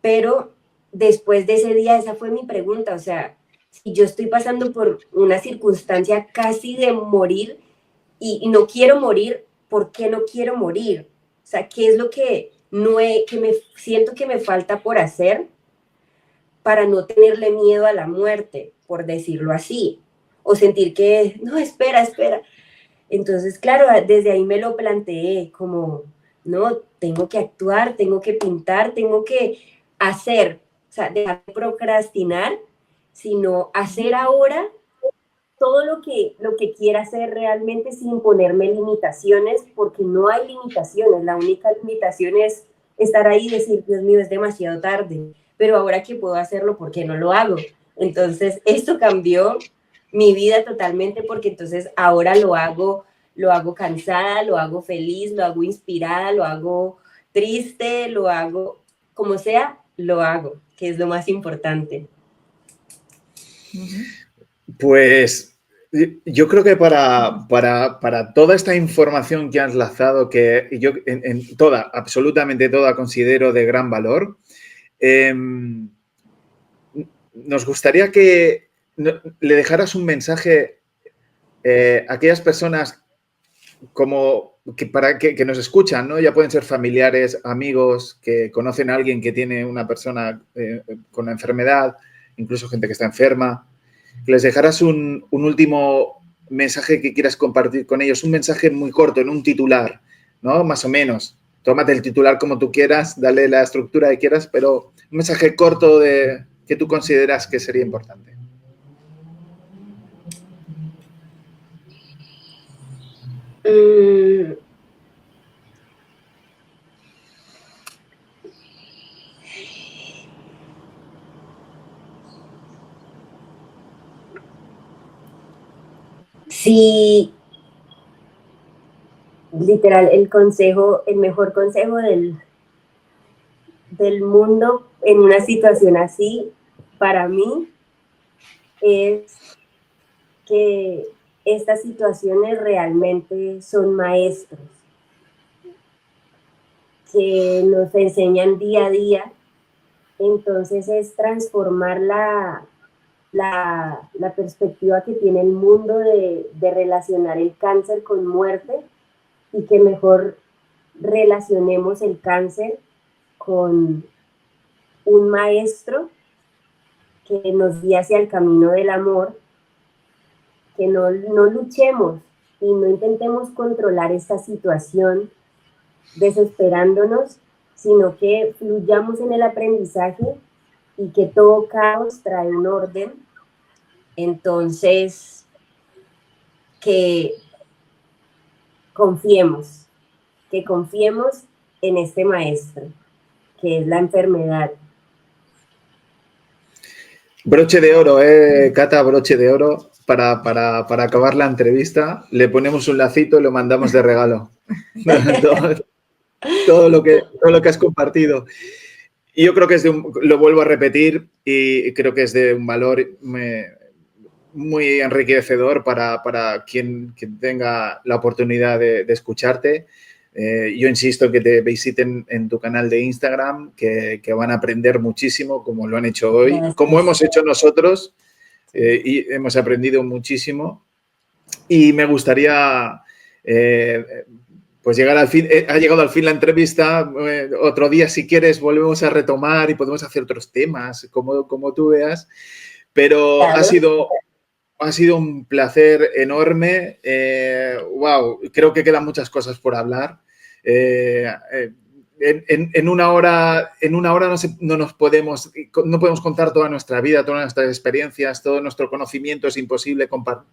pero después de ese día esa fue mi pregunta, o sea, si yo estoy pasando por una circunstancia casi de morir y no quiero morir, ¿por qué no quiero morir? O sea, ¿qué es lo que siento que me falta por hacer para no tenerle miedo a la muerte, por decirlo así? O sentir que, no, espera. Entonces, claro, desde ahí me lo planteé como, no, tengo que actuar, tengo que pintar, tengo que hacer, o sea, dejar de procrastinar, sino hacer ahora todo lo que quiera hacer realmente sin ponerme limitaciones, porque no hay limitaciones, la única limitación es estar ahí y decir, Dios mío, es demasiado tarde, pero ahora que puedo hacerlo, ¿por qué no lo hago? Entonces, esto cambió mi vida totalmente, porque entonces ahora lo hago cansada, lo hago feliz, lo hago inspirada, lo hago triste, lo hago como sea, lo hago, que es lo más importante. Pues yo creo que para toda esta información que has lanzado, que yo en toda, absolutamente toda, considero de gran valor, nos gustaría que le dejaras un mensaje a aquellas personas como que nos escuchan, ¿no? Ya pueden ser familiares, amigos, que conocen a alguien que tiene una persona con una enfermedad, incluso gente que está enferma. Que les dejaras un último mensaje que quieras compartir con ellos, un mensaje muy corto, en un titular, ¿no? Más o menos. Tómate el titular como tú quieras, dale la estructura que quieras, pero un mensaje corto que tú consideras que sería importante. Sí, literal, el mejor consejo del mundo en una situación así, para mí, es que estas situaciones realmente son maestros, que nos enseñan día a día. Entonces es transformar la perspectiva que tiene el mundo de relacionar el cáncer con muerte, y que mejor relacionemos el cáncer con un maestro que nos guía hacia el camino del amor, que no luchemos y no intentemos controlar esta situación desesperándonos, sino que fluyamos en el aprendizaje y que todo caos trae un orden. Entonces, que confiemos en este maestro, que es la enfermedad. Broche de oro, Cata, broche de oro. Para acabar la entrevista, le ponemos un lacito y lo mandamos de regalo. todo lo que has compartido. Y yo creo que lo vuelvo a repetir, y creo que es de un valor muy enriquecedor para quien tenga la oportunidad de escucharte. Yo insisto que te visiten en tu canal de Instagram, que van a aprender muchísimo, como lo han hecho hoy, gracias, como hemos hecho nosotros, y hemos aprendido muchísimo. Y me gustaría, pues llegar al fin, ha llegado al fin la entrevista. Otro día, si quieres, volvemos a retomar y podemos hacer otros temas, como tú veas. Pero claro, ha sido un placer enorme. Wow, creo que quedan muchas cosas por hablar. En una hora no podemos contar toda nuestra vida, todas nuestras experiencias, todo nuestro conocimiento. Es imposible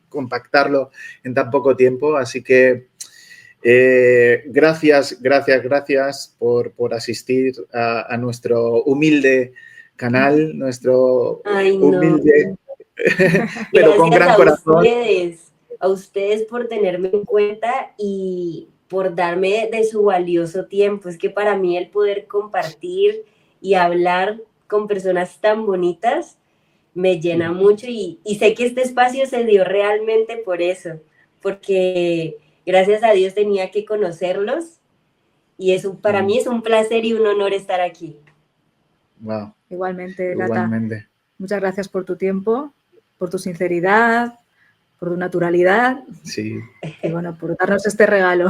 compactarlo en tan poco tiempo. Así que gracias por asistir a nuestro humilde canal, nuestro humilde... pero con gran corazón. A ustedes por tenerme en cuenta y por darme de su valioso tiempo. Es que para mí el poder compartir y hablar con personas tan bonitas me llena mucho, y sé que este espacio se dio realmente por eso, porque gracias a Dios tenía que conocerlos y para mí es un placer y un honor estar aquí. Wow. Igualmente, Cata. Igualmente. Muchas gracias por tu tiempo, por tu sinceridad, por tu naturalidad. Sí. Y bueno, por darnos este regalo.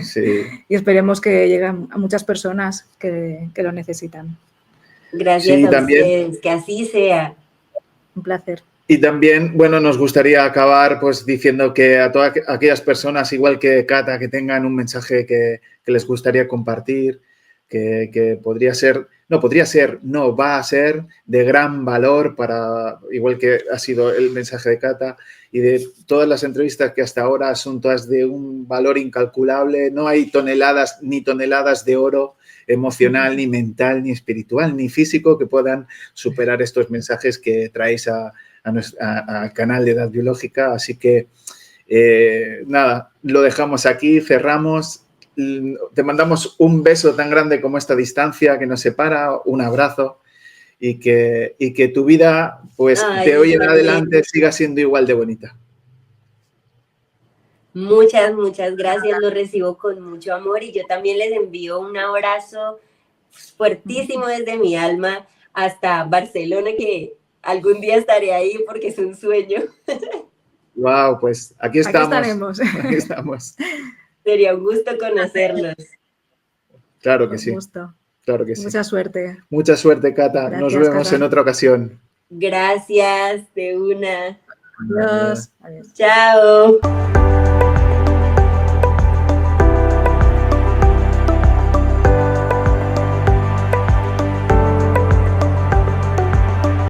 Sí. Y esperemos que lleguen a muchas personas que lo necesitan. Gracias Sí, a también, ustedes, que así sea. Un placer. y también, bueno, nos gustaría acabar pues diciendo que a todas aquellas personas, igual que Cata, que tengan un mensaje que les gustaría compartir, que podría ser, no, va a ser de gran valor para, igual que ha sido el mensaje de Cata, y de todas las entrevistas que hasta ahora son todas de un valor incalculable. No hay toneladas ni toneladas de oro emocional, ni mental, ni espiritual, ni físico que puedan superar estos mensajes que traéis al canal de Edad Biológica. Así que, nada, lo dejamos aquí, cerramos. Te mandamos un beso tan grande como esta distancia que nos separa, un abrazo, y que tu vida, pues, de hoy en adelante siga siendo igual de bonita. Muchas, muchas gracias, lo recibo con mucho amor y yo también les envío un abrazo fuertísimo desde mi alma hasta Barcelona, que algún día estaré ahí porque es un sueño. Wow, pues aquí estamos. Aquí estaremos. Aquí estamos. Sería un gusto conocerlos. Claro que sí. Gusto. Claro que sí. Mucha suerte. Mucha suerte, Cata. Gracias, nos vemos Cata. en otra ocasión. Gracias, de una. Adiós. Adiós. Chao.